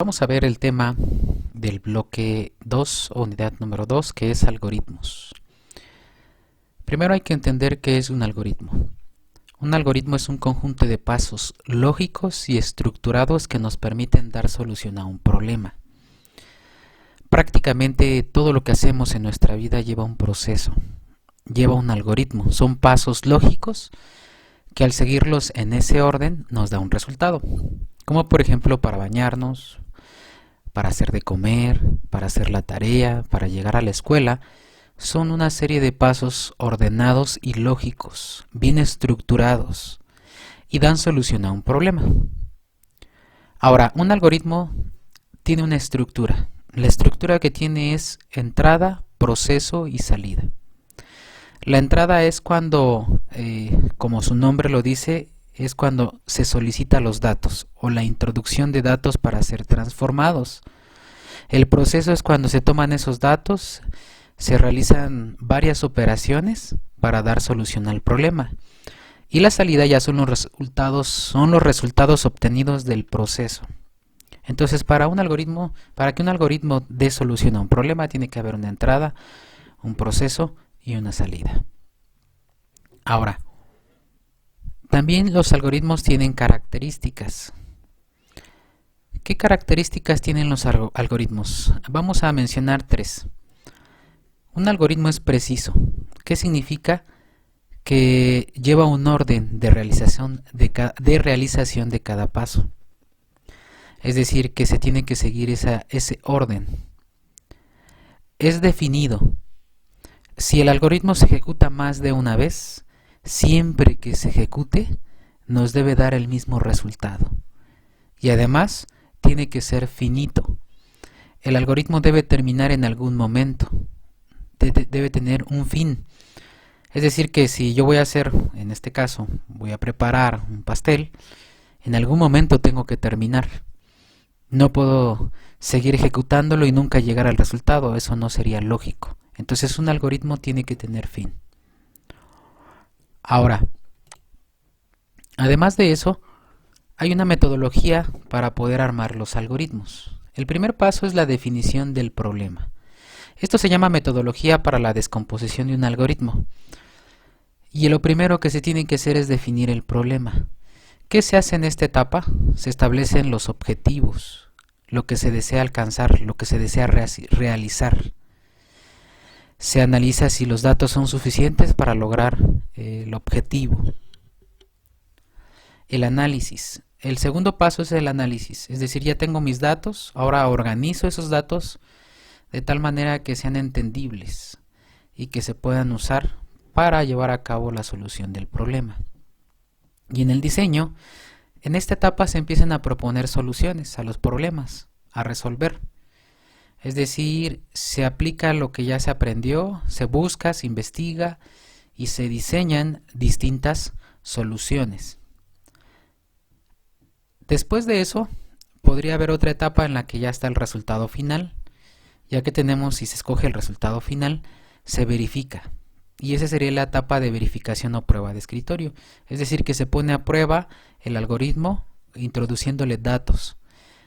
Vamos a ver el tema del bloque 2 o unidad número 2, que es algoritmos. Primero hay que entender qué es un algoritmo. Un algoritmo es un conjunto de pasos lógicos y estructurados que nos permiten dar solución a un problema. Prácticamente todo lo que hacemos en nuestra vida lleva un proceso, lleva un algoritmo. Son pasos lógicos que al seguirlos en ese orden nos da un resultado. Como por ejemplo para bañarnos, para hacer de comer, para hacer la tarea, para llegar a la escuela. Son una serie de pasos ordenados y lógicos, bien estructurados, y dan solución a un problema. Ahora, un algoritmo tiene una estructura. La estructura que tiene es entrada, proceso y salida. La entrada es cuando, como su nombre lo dice, es cuando se solicita los datos o la introducción de datos para ser transformados. El proceso es cuando se toman esos datos, se realizan varias operaciones para dar solución al problema. Y la salida ya son los resultados obtenidos del proceso. Entonces, para que un algoritmo dé solución a un problema, tiene que haber una entrada, un proceso y una salida. Ahora, también los algoritmos tienen características. ¿Qué características tienen los algoritmos? Vamos a mencionar tres. Un algoritmo es preciso. ¿Qué significa? Que lleva un orden de realización de cada paso. Es decir, que se tiene que seguir ese orden. Es definido. Si el algoritmo se ejecuta más de una vez, siempre que se ejecute, nos debe dar el mismo resultado. Y además, tiene que ser finito. El algoritmo debe terminar en algún momento. Debe tener un fin. Es decir, que si yo voy a hacer, en este caso, voy a preparar un pastel, en algún momento tengo que terminar. No puedo seguir ejecutándolo y nunca llegar al resultado. Eso no sería lógico. Entonces, un algoritmo tiene que tener fin. Ahora, además de eso, hay una metodología para poder armar los algoritmos. El primer paso es la definición del problema. Esto se llama metodología para la descomposición de un algoritmo. Y lo primero que se tiene que hacer es definir el problema. ¿Qué se hace en esta etapa? Se establecen los objetivos, lo que se desea alcanzar, lo que se desea realizar. Se analiza si los datos son suficientes para lograr el objetivo. El análisis. El segundo paso es el análisis, es decir, ya tengo mis datos, ahora organizo esos datos de tal manera que sean entendibles y que se puedan usar para llevar a cabo la solución del problema. Y en el diseño, en esta etapa se empiezan a proponer soluciones a los problemas, a resolver. Es decir, se aplica lo que ya se aprendió, se busca, se investiga y se diseñan distintas soluciones. Después de eso, podría haber otra etapa en la que ya está el resultado final. Ya que tenemos, si se escoge el resultado final, se verifica. Y esa sería la etapa de verificación o prueba de escritorio. Es decir, que se pone a prueba el algoritmo introduciéndole datos.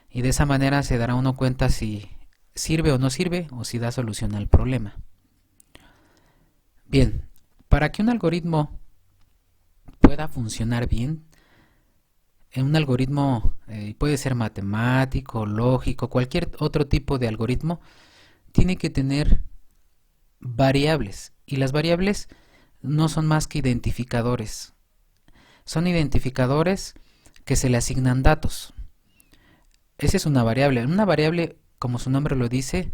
Y de esa manera se dará uno cuenta si sirve o no sirve o si da solución al problema. Bien, para que un algoritmo pueda funcionar bien, un algoritmo puede ser matemático, lógico, cualquier otro tipo de algoritmo, tiene que tener variables. Y las variables no son más que identificadores. Son identificadores que se le asignan datos. Esa es una variable. Una variable, como su nombre lo dice,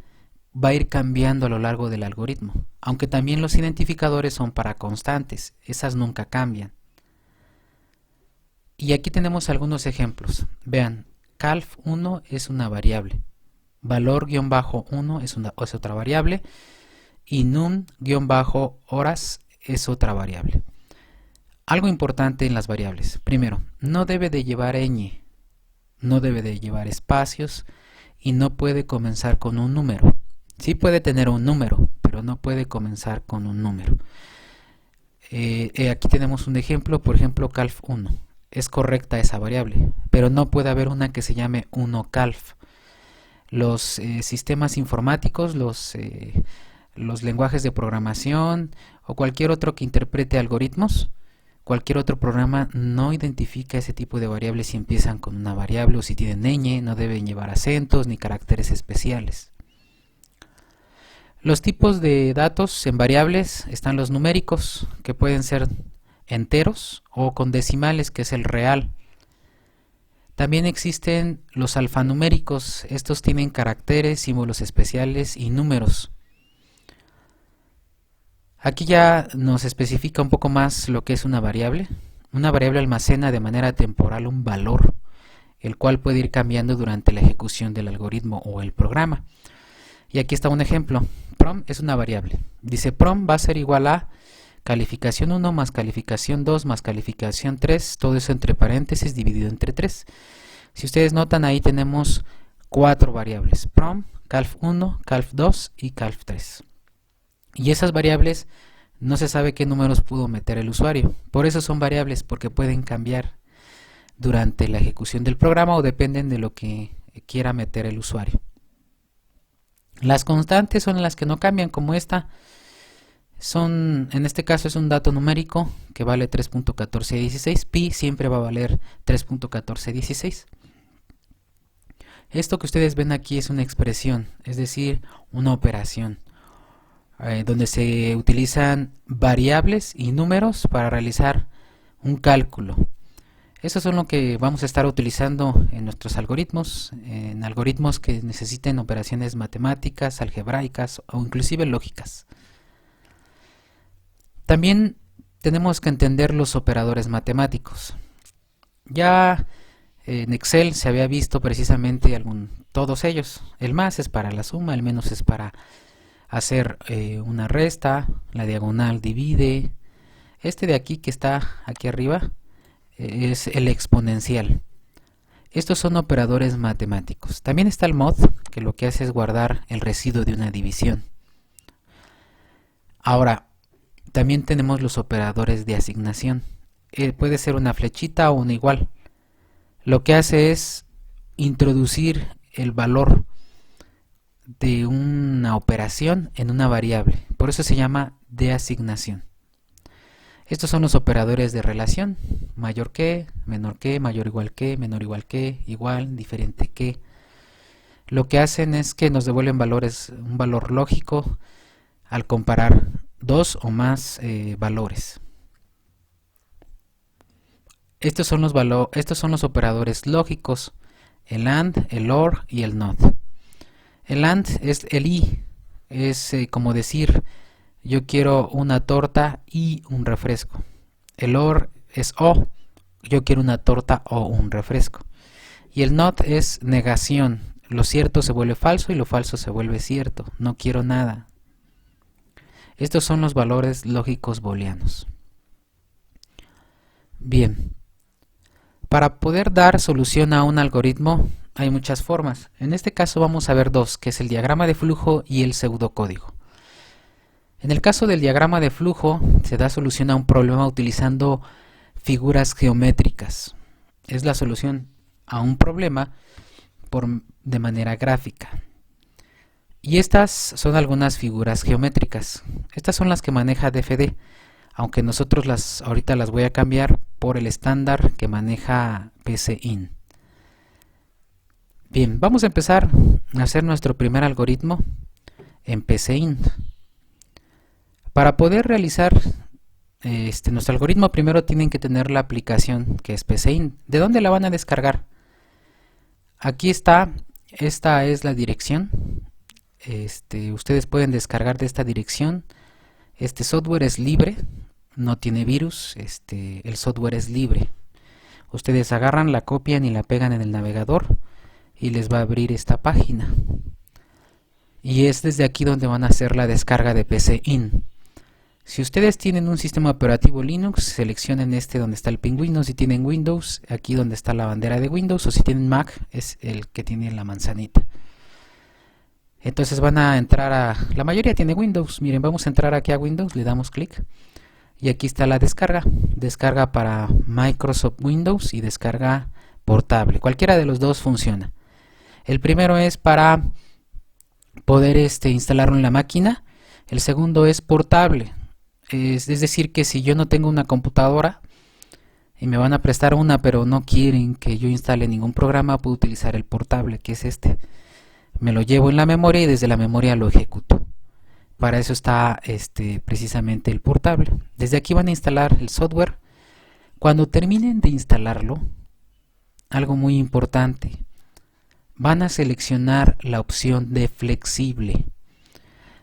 va a ir cambiando a lo largo del algoritmo. Aunque también los identificadores son para constantes. Esas nunca cambian. Y aquí tenemos algunos ejemplos. Vean, calf1 es una variable. Valor-1 es otra variable. Y num-horas es otra variable. Algo importante en las variables. Primero, no debe de llevar ñ. No debe de llevar espacios. Y no puede comenzar con un número. Sí puede tener un número, pero no puede comenzar con un número. Aquí tenemos un ejemplo, por ejemplo, calf1. Es correcta esa variable, pero no puede haber una que se llame 1calf, los sistemas informáticos, los lenguajes de programación o cualquier otro que interprete algoritmos, cualquier otro programa no identifica ese tipo de variables si empiezan con una variable o si tienen ñ, no deben llevar acentos ni caracteres especiales. Los tipos de datos en variables están los numéricos, que pueden ser enteros, o con decimales, que es el real. También existen los alfanuméricos, estos tienen caracteres, símbolos especiales y números. Aquí ya nos especifica un poco más lo que es una variable. Una variable almacena de manera temporal un valor, el cual puede ir cambiando durante la ejecución del algoritmo o el programa. Y aquí está un ejemplo. Prom es una variable. Dice prom va a ser igual a calificación 1 más calificación 2 más calificación 3, todo eso entre paréntesis dividido entre 3. Si ustedes notan, ahí tenemos 4 variables: prom, calf1, calf2 y calf3. Y esas variables no se sabe qué números pudo meter el usuario. Por eso son variables, porque pueden cambiar durante la ejecución del programa o dependen de lo que quiera meter el usuario. Las constantes son las que no cambian, como esta. En este caso es un dato numérico que vale 3.1416. Pi siempre va a valer 3.1416. Esto que ustedes ven aquí es una expresión, es decir, una operación, donde se utilizan variables y números para realizar un cálculo. Eso son lo que vamos a estar utilizando en nuestros algoritmos, en algoritmos que necesiten operaciones matemáticas, algebraicas o inclusive lógicas. También tenemos que entender los operadores matemáticos. Ya en Excel se había visto precisamente todos ellos. El más es para la suma, el menos es para hacer una resta, la diagonal divide. Este de aquí que está aquí arriba es el exponencial. Estos son operadores matemáticos. También está el mod, que lo que hace es guardar el residuo de una división. Ahora, también tenemos los operadores de asignación. Puede ser una flechita o una igual. Lo que hace es introducir el valor de una operación en una variable. Por eso se llama de asignación. Estos son los operadores de relación: mayor que, mayor igual que, menor igual que, igual, diferente que. Lo que hacen es que nos devuelven un valor lógico al comparar dos o más valores. Estos son los operadores lógicos: el AND, el OR y el NOT. El AND es el I, es como decir yo quiero una torta y un refresco. El OR es O, yo quiero una torta o un refresco. Y el NOT es negación: lo cierto se vuelve falso y lo falso se vuelve cierto, no quiero nada. Estos son los valores lógicos booleanos. Bien, para poder dar solución a un algoritmo hay muchas formas. En este caso vamos a ver dos, que es el diagrama de flujo y el pseudocódigo. En el caso del diagrama de flujo se da solución a un problema utilizando figuras geométricas. Es la solución a un problema de manera gráfica. Y estas son algunas figuras geométricas. Estas son las que maneja DFD, aunque nosotros ahorita las voy a cambiar por el estándar que maneja PCInt. Bien, vamos a empezar a hacer nuestro primer algoritmo en PCInt. Para poder realizar nuestro algoritmo, primero tienen que tener la aplicación que es PCInt. ¿De dónde la van a descargar? Aquí está, esta es la dirección. Ustedes pueden descargar de esta dirección. Este software es libre, no tiene virus, el software es libre. Ustedes agarran, la copian y la pegan en el navegador y les va a abrir esta página. Y es desde aquí donde van a hacer la descarga de PCInt. Si ustedes tienen un sistema operativo Linux, seleccionen donde está el pingüino. Si tienen Windows, aquí donde está la bandera de Windows, o si tienen Mac, es el que tiene la manzanita. Entonces van a entrar la mayoría tiene Windows. Miren, vamos a entrar aquí a Windows, le damos clic y aquí está la descarga para Microsoft Windows y descarga portable. Cualquiera de los dos funciona. El primero es para poder instalarlo en la máquina. El segundo es portable. Es decir, que si yo no tengo una computadora y me van a prestar una, pero no quieren que yo instale ningún programa, puedo utilizar el portable, que es este. Me lo llevo en la memoria y desde la memoria lo ejecuto. Para eso está precisamente el portable. Desde aquí van a instalar el software. Cuando terminen de instalarlo, algo muy importante, van a seleccionar la opción de flexible.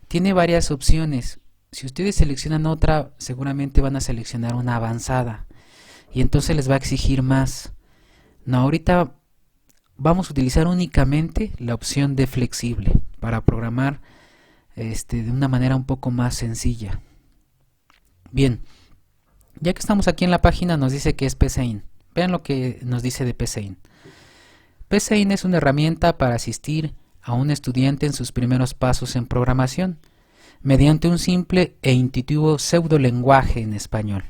Tiene varias opciones. Si ustedes seleccionan otra, seguramente van a seleccionar una avanzada y entonces les va a exigir más. No, ahorita vamos a utilizar únicamente la opción de flexible para programar de una manera un poco más sencilla. Bien, ya que estamos aquí en la página, nos dice que es PCIN. Vean lo que nos dice de PCIN. PCIN es una herramienta para asistir a un estudiante en sus primeros pasos en programación, mediante un simple e intuitivo pseudolenguaje en español,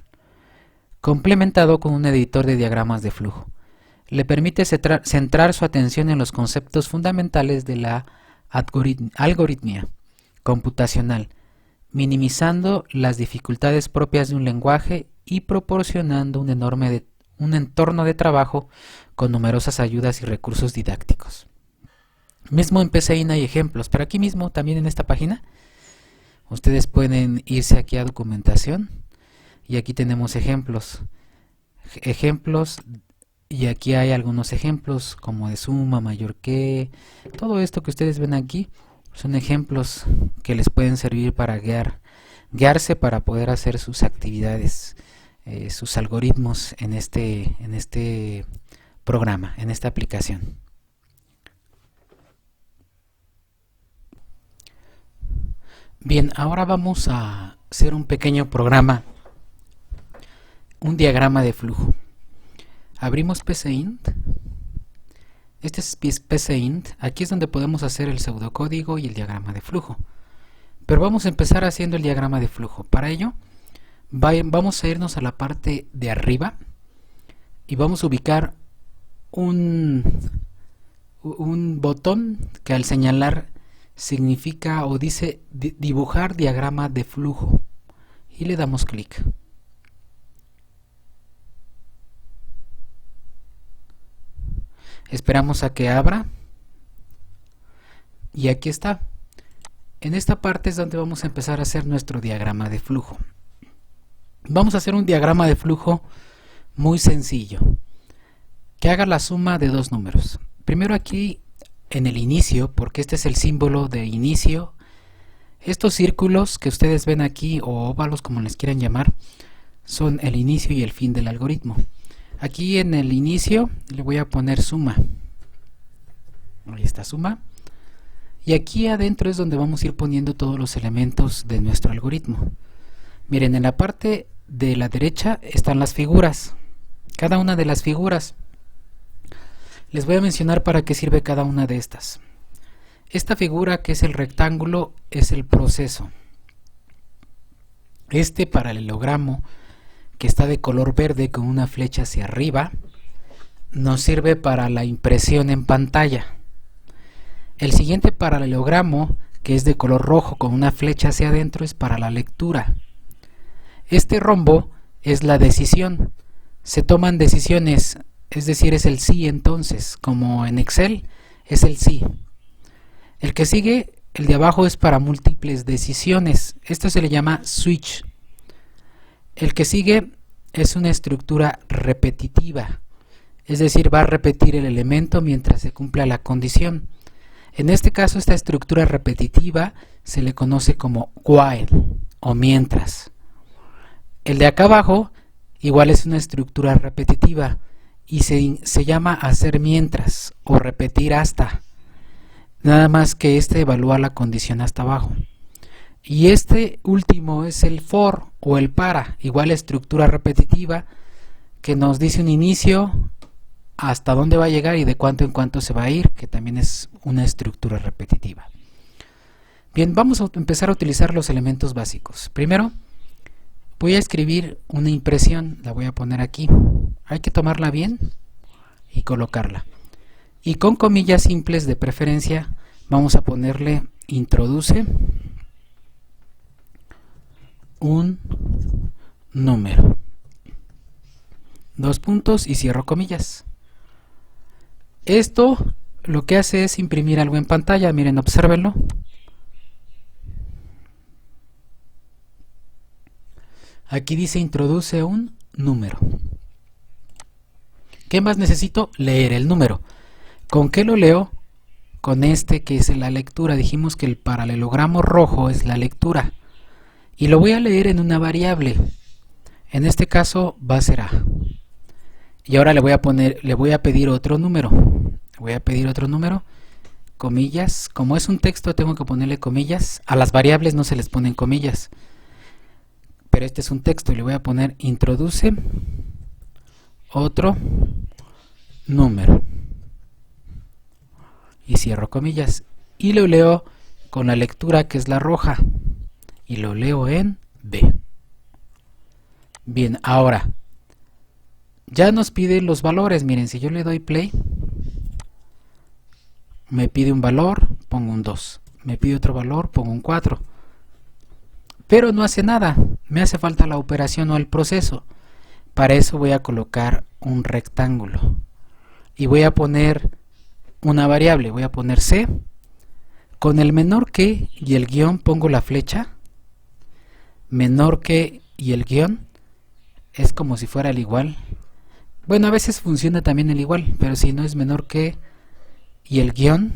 complementado con un editor de diagramas de flujo. Le permite centrar su atención en los conceptos fundamentales de la algoritmia computacional, minimizando las dificultades propias de un lenguaje y proporcionando un entorno de trabajo con numerosas ayudas y recursos didácticos. Mismo en PCIN hay ejemplos, pero aquí mismo también en esta página ustedes pueden irse aquí a documentación y aquí tenemos ejemplos y aquí hay algunos ejemplos como de suma, mayor que, todo esto que ustedes ven aquí son ejemplos que les pueden servir para guiarse para poder hacer sus actividades, sus algoritmos en este programa, en esta aplicación. Bien, ahora vamos a hacer un pequeño programa, un diagrama de flujo. Abrimos PCInt. Este es PCInt. Aquí es donde podemos hacer el pseudocódigo y el diagrama de flujo. Pero vamos a empezar haciendo el diagrama de flujo. Para ello, vamos a irnos a la parte de arriba y vamos a ubicar un botón que al señalar significa o dice dibujar diagrama de flujo y le damos clic. Esperamos a que abra y aquí está. En esta parte es donde vamos a empezar a hacer nuestro diagrama de flujo. Vamos a hacer un diagrama de flujo muy sencillo que haga la suma de dos números. Primero aquí en el inicio, porque este es el símbolo de inicio. Estos círculos que ustedes ven aquí, o óvalos como les quieran llamar, son el inicio y el fin del algoritmo. Aquí en el inicio le voy a poner suma. Ahí está suma. Y aquí adentro es donde vamos a ir poniendo todos los elementos de nuestro algoritmo. Miren, en la parte de la derecha están las figuras. Cada una de las figuras. Les voy a mencionar para qué sirve cada una de estas. Esta figura que es el rectángulo es el proceso. Este paralelogramo que está de color verde con una flecha hacia arriba nos sirve para la impresión en pantalla. El siguiente paralelogramo que es de color rojo con una flecha hacia adentro es para la lectura. Este rombo es la decisión. Se toman decisiones, es decir, es el sí entonces, como en Excel es el sí. El que sigue, el de abajo, es para múltiples decisiones. Esto se le llama switch. El que sigue es una estructura repetitiva, es decir, va a repetir el elemento mientras se cumpla la condición. En este caso, esta estructura repetitiva se le conoce como while o mientras. El de acá abajo igual es una estructura repetitiva y se llama hacer mientras o repetir hasta. Nada más que este evalúa la condición hasta abajo. Y este último es el for o el para, igual estructura repetitiva que nos dice un inicio, hasta dónde va a llegar y de cuánto en cuánto se va a ir, que también es una estructura repetitiva. Bien, vamos a empezar a utilizar los elementos básicos. Primero, voy a escribir una impresión, la voy a poner aquí. Hay que tomarla bien y colocarla. Y con comillas simples de preferencia vamos a ponerle introduce un número. Dos puntos y cierro comillas. Esto lo que hace es imprimir algo en pantalla. Miren, obsérvenlo. Aquí dice introduce un número. ¿Qué más necesito? Leer el número. ¿Con qué lo leo? Con este que es la lectura. Dijimos que el paralelogramo rojo es la lectura. Y lo voy a leer en una variable. En este caso va a ser A. Y ahora le voy a pedir otro número. Voy a pedir otro número. Comillas. Como es un texto tengo que ponerle comillas. A las variables no se les ponen comillas. Pero este es un texto y le voy a poner introduce otro número. Y cierro comillas. Y lo leo con la lectura que es la roja. Y lo leo en B. Bien, ahora ya nos pide los valores. Miren, si yo le doy play, me pide un valor, pongo un 2. Me pide otro valor, pongo un 4. Pero no hace nada. Me hace falta la operación o el proceso. Para eso voy a colocar un rectángulo. Y voy a poner una variable. Voy a poner C. Con el menor que y el guión pongo la flecha. Menor que y el guión es como si fuera el igual. Bueno, a veces funciona también el igual, pero si no es menor que y el guión,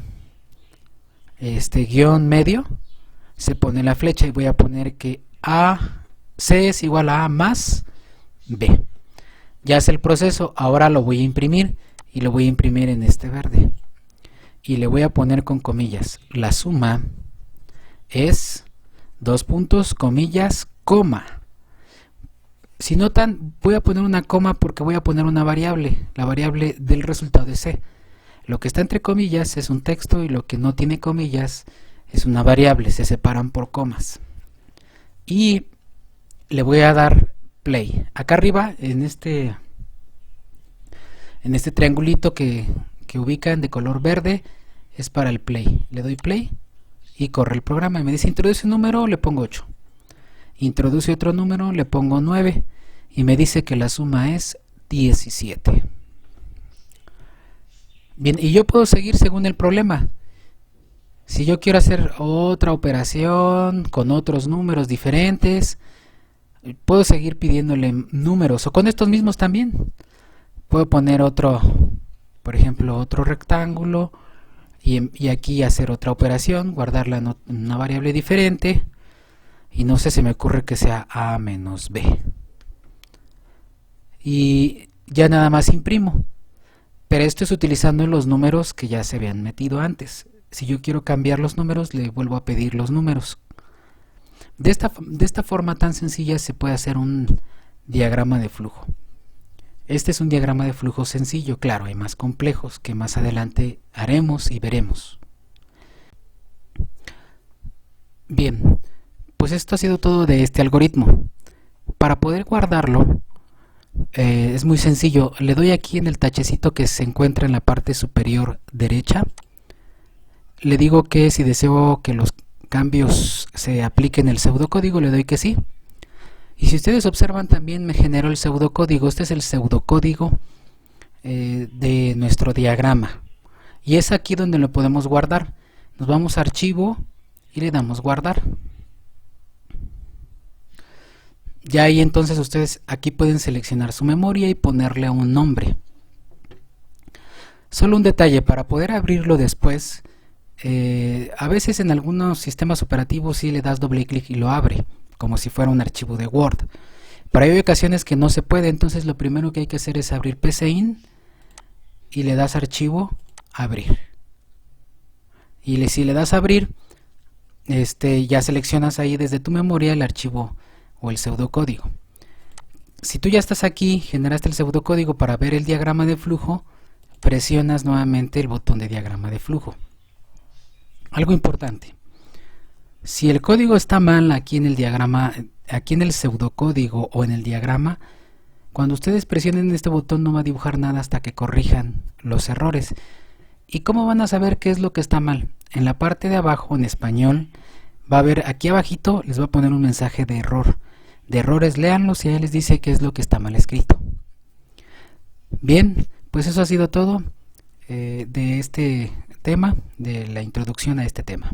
guión medio, se pone la flecha y voy a poner que C es igual a A más B. Ya es el proceso. Ahora lo voy a imprimir y lo voy a imprimir en este verde. Y le voy a poner con comillas. La suma es dos puntos, comillas, coma. Si notan, voy a poner una coma porque voy a poner una variable, la variable del resultado de C. Lo que está entre comillas es un texto y lo que no tiene comillas es una variable, se separan por comas. Y le voy a dar play. Acá arriba, en este triangulito que ubican de color verde, es para el play. Le doy play y corre el programa y me dice introduce un número, le pongo 8. Introduce otro número, le pongo 9 y me dice que la suma es 17. Bien, y yo puedo seguir según el problema. Si yo quiero hacer otra operación con otros números diferentes, puedo seguir pidiéndole números o con estos mismos también. Puedo poner otro, por ejemplo, otro rectángulo y aquí hacer otra operación, guardarla en una variable diferente. Y no sé, se me ocurre que sea A menos B. Y ya nada más imprimo. Pero esto es utilizando los números que ya se habían metido antes. Si yo quiero cambiar los números, le vuelvo a pedir los números. De esta forma tan sencilla se puede hacer un diagrama de flujo. Este es un diagrama de flujo sencillo. Claro, hay más complejos que más adelante haremos y veremos. Bien. Pues esto ha sido todo de este algoritmo. Para poder guardarlo es muy sencillo. Le doy aquí en el tachecito que se encuentra en la parte superior derecha. Le digo que si deseo que los cambios se apliquen el pseudocódigo, le doy que sí. Y si ustedes observan, también me generó el pseudocódigo. Este es el pseudocódigo de nuestro diagrama. Y es aquí donde lo podemos guardar. Nos vamos a archivo y le damos guardar. Ya ahí entonces ustedes aquí pueden seleccionar su memoria y ponerle un nombre. Solo un detalle, para poder abrirlo después, a veces en algunos sistemas operativos sí le das doble clic y lo abre, como si fuera un archivo de Word. Pero hay ocasiones que no se puede, entonces lo primero que hay que hacer es abrir PCIN y le das archivo, abrir. Y si le das abrir, ya seleccionas ahí desde tu memoria el archivo o el pseudocódigo. Si tú ya estás aquí, generaste el pseudocódigo para ver el diagrama de flujo, presionas nuevamente el botón de diagrama de flujo. Algo importante, si el código está mal aquí en el diagrama, aquí en el pseudocódigo o en el diagrama, cuando ustedes presionen este botón no va a dibujar nada hasta que corrijan los errores. ¿Y cómo van a saber qué es lo que está mal? En la parte de abajo, en español, va a haber aquí abajito, les va a poner un mensaje de error. De errores, léanlos y ahí les dice qué es lo que está mal escrito. Bien, pues eso ha sido todo de este tema, de la introducción a este tema.